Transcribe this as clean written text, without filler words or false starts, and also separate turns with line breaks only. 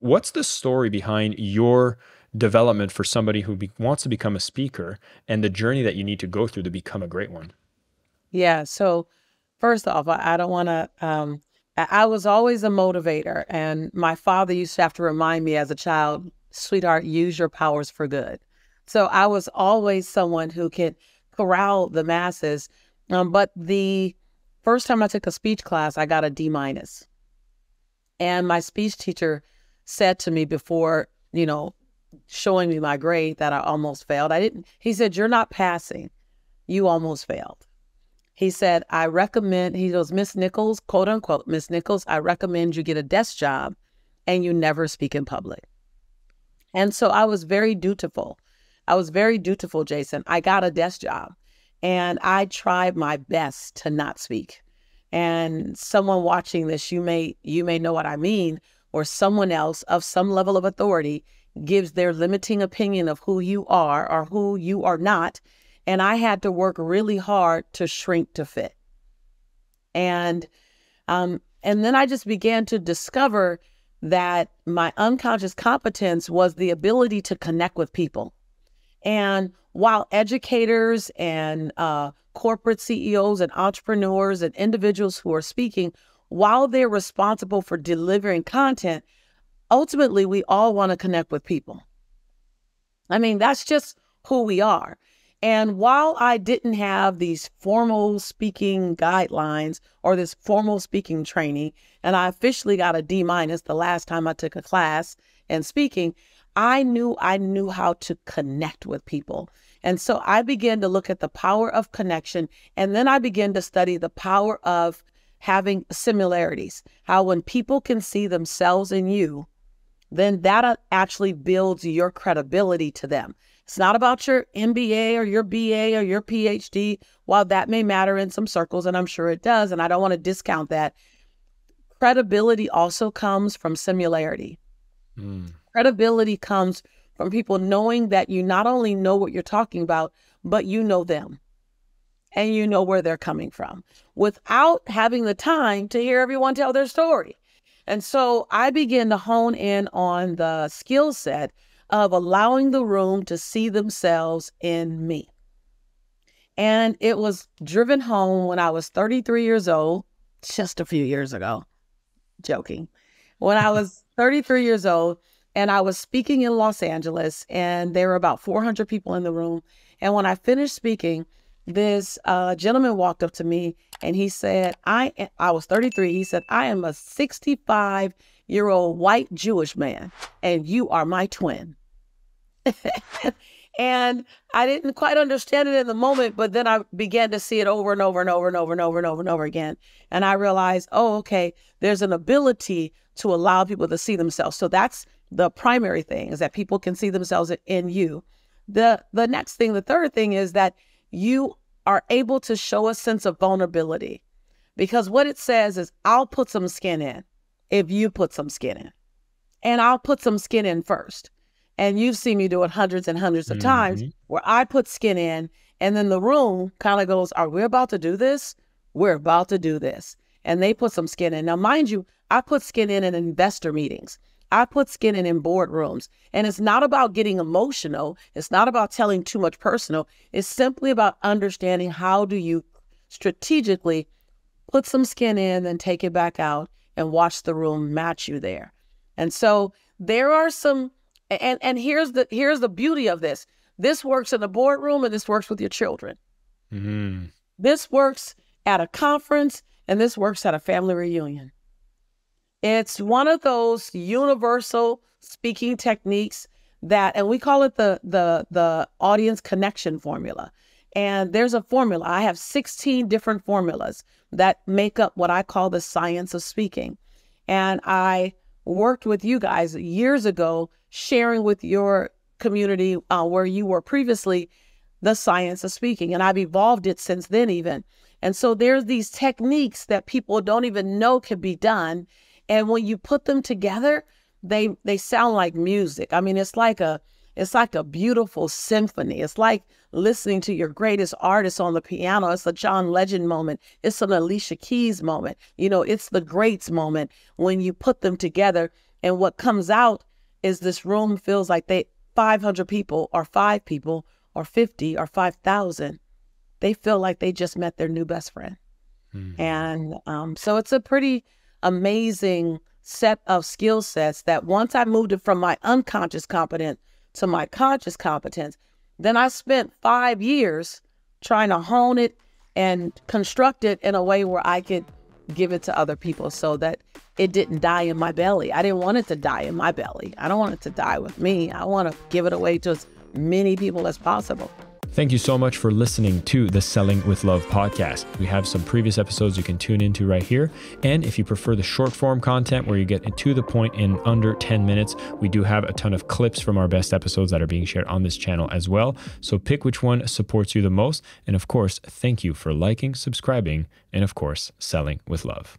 What's the story behind your development for somebody who wants to become a speaker and the journey that you need to go through to become a great one?
Yeah. So first off, I don't want to, I was always a motivator. And my father used to have to remind me as a child, sweetheart, use your powers for good. So I was always someone who could corral the masses. But the first time I took a speech class, I got a D minus. And my speech teacher said to me before, showing me my grade that I almost failed. He said, "You're not passing. You almost failed." He said, he goes, "Miss Nichols, quote unquote, Miss Nichols, I recommend you get a desk job and you never speak in public." And so I was very dutiful. I was very dutiful, Jason. I got a desk job and I tried my best to not speak. And someone watching this, you may know what I mean, or someone else of some level of authority gives their limiting opinion of who you are or who you are not. And I had to work really hard to shrink to fit. And and then I just began to discover that my unconscious competence was the ability to connect with people. And while educators and corporate CEOs and entrepreneurs and individuals who are speaking, while they're responsible for delivering content, ultimately we all want to connect with people. I mean, that's just who we are. And while I didn't have these formal speaking guidelines or this formal speaking training, and I officially got a D minus the last time I took a class in speaking, I knew how to connect with people. And so I began to look at the power of connection. And then I began to study the power of having similarities, how when people can see themselves in you, then that actually builds your credibility to them. It's not about your MBA or your BA or your PhD, while that may matter in some circles, and I'm sure it does, and I don't want to discount that. Credibility also comes from similarity.
Mm.
Credibility comes from people knowing that you not only know what you're talking about, but you know them and you know where they're coming from without having the time to hear everyone tell their story. And so I began to hone in on the skill set of allowing the room to see themselves in me. And it was driven home when I was 33 years old, just a few years ago, joking. When I was 33 years old and I was speaking in Los Angeles and there were about 400 people in the room. And when I finished speaking, this gentleman walked up to me and he said, I was 33. He said, "I am a 65-year-old white Jewish man and you are my twin." And I didn't quite understand it in the moment, but then I began to see it over and over and over and over and over and over and over again. And I realized, oh, okay, there's an ability to allow people to see themselves. So that's the primary thing, is that people can see themselves in you. The next thing, the third thing, is that you are able to show a sense of vulnerability, because what it says is, I'll put some skin in if you put some skin in, and I'll put some skin in first. And you've seen me do it hundreds and hundreds of times
Hmm.
where I put skin in and then the room kind of goes, "Are we about to do this? We're about to do this." And they put some skin in. Now, mind you, I put skin in investor meetings. I put skin in boardrooms. And it's not about getting emotional. It's not about telling too much personal. It's simply about understanding, how do you strategically put some skin in and take it back out and watch the room match you there. And so there are some, and here's the beauty of this. This works in the boardroom and this works with your children.
Hmm.
This works at a conference and this works at a family reunion. It's one of those universal speaking techniques that, and we call it the audience connection formula. And there's a formula. I have 16 different formulas that make up what I call the science of speaking. And I worked with you guys years ago, sharing with your community where you were previously, the science of speaking. And I've evolved it since then even. And so there's these techniques that people don't even know can be done. And when you put them together, they sound like music. I mean, it's like a beautiful symphony. It's like listening to your greatest artist on the piano. It's a John Legend moment. It's an Alicia Keys moment. You know, it's the greats moment when you put them together. And what comes out is this room feels like 500 people or 5 people or 50 or 5,000. They feel like they just met their new best friend. And so it's a pretty amazing set of skill sets that once I moved it from my unconscious competence to my conscious competence, then I spent 5 years trying to hone it and construct it in a way where I could give it to other people so that it didn't die in my belly. I didn't want it to die in my belly. I don't want it to die with me. I want to give it away to as many people as possible.
Thank you so much for listening to the Selling with Love podcast. We have some previous episodes you can tune into right here. And if you prefer the short form content where you get to the point in under 10 minutes, we do have a ton of clips from our best episodes that are being shared on this channel as well. So pick which one supports you the most. And of course, thank you for liking, subscribing, and of course, selling with love.